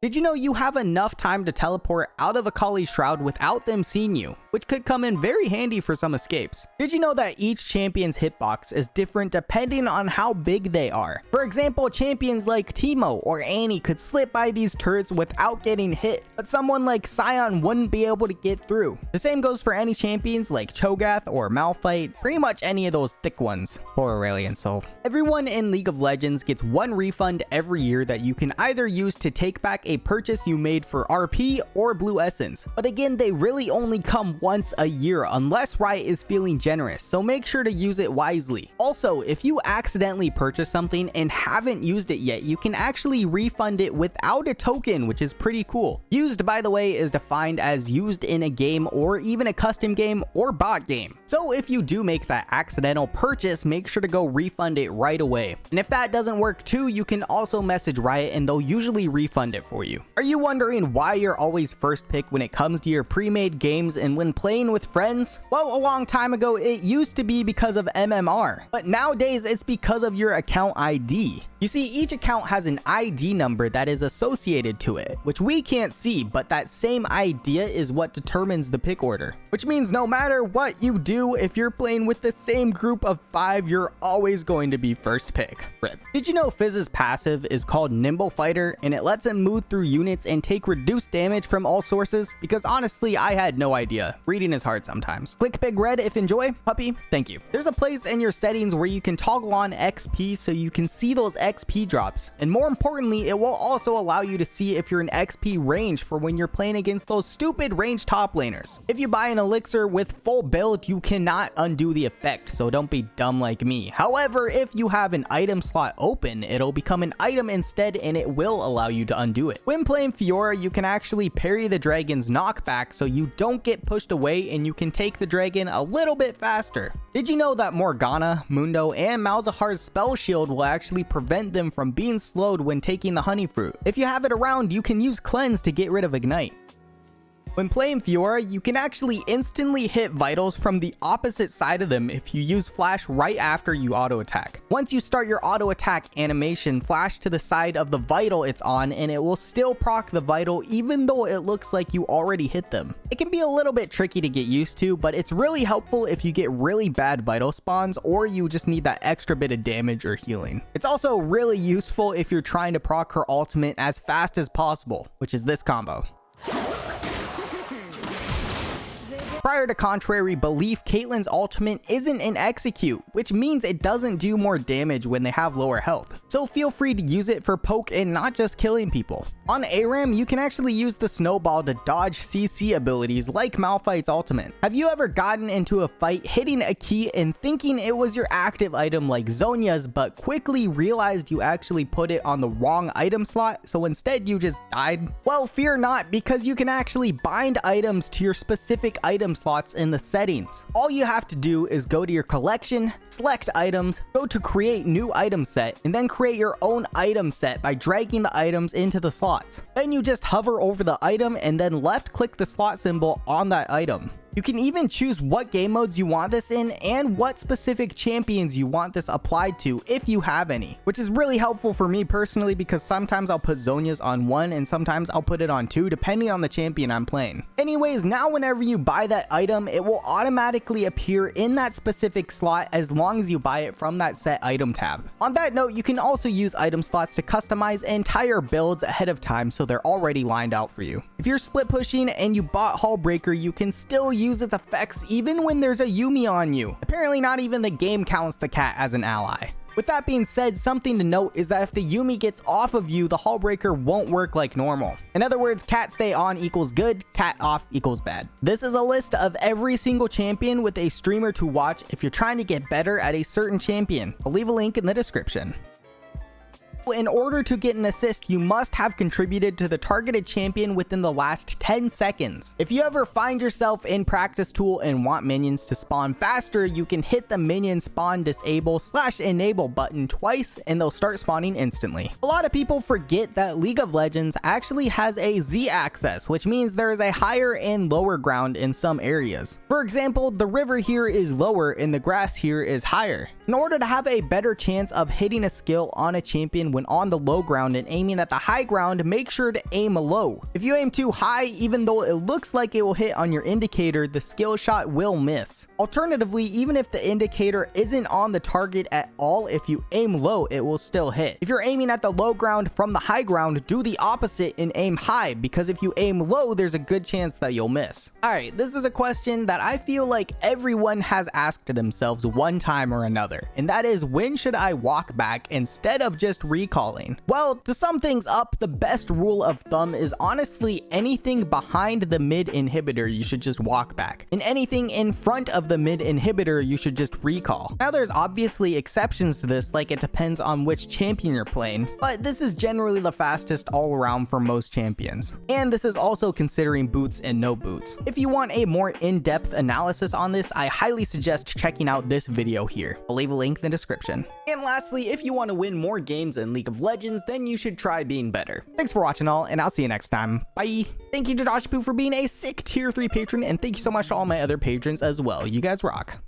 Did you know you have enough time to teleport out of Akali's Shroud without them seeing you, which could come in very handy for some escapes? Did you know that each champion's hitbox is different depending on how big they are? For example, champions like Teemo or Annie could slip by these turrets without getting hit, but someone like Sion wouldn't be able to get through. The same goes for any champions like Cho'Gath or Malphite, pretty much any of those thick ones. Poor Aurelion Soul. Everyone in League of Legends gets one refund every year that you can either use to take back a purchase you made for RP or Blue Essence. But again, they really only come once a year unless Riot is feeling generous, so make sure to use it wisely. Also, if you accidentally purchase something and haven't used it yet, you can actually refund it without a token, which is pretty cool. Used, by the way, is defined as used in a game or even a custom game or bot game. So if you do make that accidental purchase, make sure to go refund it right away. And if that doesn't work too, you can also message Riot and they'll usually refund it for you. Are you wondering why you're always first pick when it comes to your pre-made games and when playing with friends? Well, a long time ago, it used to be because of MMR, but nowadays it's because of your account ID. You see, each account has an ID number that is associated to it, which we can't see, but that same idea is what determines the pick order. Which means no matter what you do, if you're playing with the same group of 5, you're always going to be first pick. RIP. Did you know Fizz's passive is called Nimble Fighter, and it lets him move through units and take reduced damage from all sources? Because honestly, I had no idea. Reading is hard sometimes. Click Big Red if enjoy. Puppy, thank you. There's a place in your settings where you can toggle on XP so you can see those XP drops. And more importantly, it will also allow you to see if you're in XP range for when you're playing against those stupid range top laners. If you buy an elixir with full build, you cannot undo the effect, so don't be dumb like me. However, if you have an item slot open, it'll become an item instead and it will allow you to undo it. When playing Fiora, you can actually parry the dragon's knockback so you don't get pushed away and you can take the dragon a little bit faster. Did you know that Morgana, Mundo, and Malzahar's spell shield will actually prevent them from being slowed when taking the honey fruit? If you have it around, you can use cleanse to get rid of ignite. When playing Fiora, you can actually instantly hit vitals from the opposite side of them if you use flash right after you auto attack. Once you start your auto attack animation, flash to the side of the vital it's on and it will still proc the vital even though it looks like you already hit them. It can be a little bit tricky to get used to, but it's really helpful if you get really bad vital spawns or you just need that extra bit of damage or healing. It's also really useful if you're trying to proc her ultimate as fast as possible, which is this combo. Prior to contrary belief, Caitlyn's ultimate isn't an execute, which means it doesn't do more damage when they have lower health. So feel free to use it for poke and not just killing people. On ARAM, you can actually use the snowball to dodge CC abilities like Malphite's ultimate. Have you ever gotten into a fight hitting a key and thinking it was your active item like Zhonya's, but quickly realized you actually put it on the wrong item slot, so instead you just died? Well, fear not, because you can actually bind items to your specific item slots in the settings. All you have to do is go to your collection, select items, go to create new item set, and then create your own item set by dragging the items into the slots. Then you just hover over the item and then left click the slot symbol on that item. You can even choose what game modes you want this in and what specific champions you want this applied to if you have any, which is really helpful for me personally because sometimes I'll put Zhonya's on 1 and sometimes I'll put it on 2 depending on the champion I'm playing. Anyways, now whenever you buy that item, it will automatically appear in that specific slot as long as you buy it from that set item tab. On that note, you can also use item slots to customize entire builds ahead of time so they're already lined out for you. If you're split pushing and you bought Hullbreaker, you can still use its effects even when there's a Yuumi on you. Apparently not even the game counts the cat as an ally. With that being said, something to note is that if the Yuumi gets off of you, the Hullbreaker won't work like normal. In other words, cat stay on equals good, cat off equals bad. This is a list of every single champion with a streamer to watch if you're trying to get better at a certain champion. I'll leave a link in the description. In order to get an assist, you must have contributed to the targeted champion within the last 10 seconds. If you ever find yourself in practice tool and want minions to spawn faster, you can hit the minion spawn disable/enable button twice and they'll start spawning instantly. A lot of people forget that League of Legends actually has a Z-axis, which means there is a higher and lower ground in some areas. For example, the river here is lower and the grass here is higher. In order to have a better chance of hitting a skill on a champion when on the low ground and aiming at the high ground, make sure to aim low. If you aim too high, even though it looks like it will hit on your indicator, the skill shot will miss. Alternatively, even if the indicator isn't on the target at all, if you aim low, it will still hit. If you're aiming at the low ground from the high ground, do the opposite and aim high, because if you aim low, there's a good chance that you'll miss. Alright, this is a question that I feel like everyone has asked themselves one time or another, and that is, when should I walk back instead of just recalling? Well, to sum things up, the best rule of thumb is honestly anything behind the mid inhibitor you should just walk back, and anything in front of the mid inhibitor you should just recall. Now there's obviously exceptions to this, like it depends on which champion you're playing, but this is generally the fastest all around for most champions. And this is also considering boots and no boots. If you want a more in-depth analysis on this, I highly suggest checking out this video here. I'll leave a link in the description. And lastly, if you want to win more games in League of Legends, then you should try being better. Thanks for watching all, and I'll see you next time. Bye! Thank you to Josh Poo for being a sick tier 3 patron, and thank you so much to all my other patrons as well. You guys rock.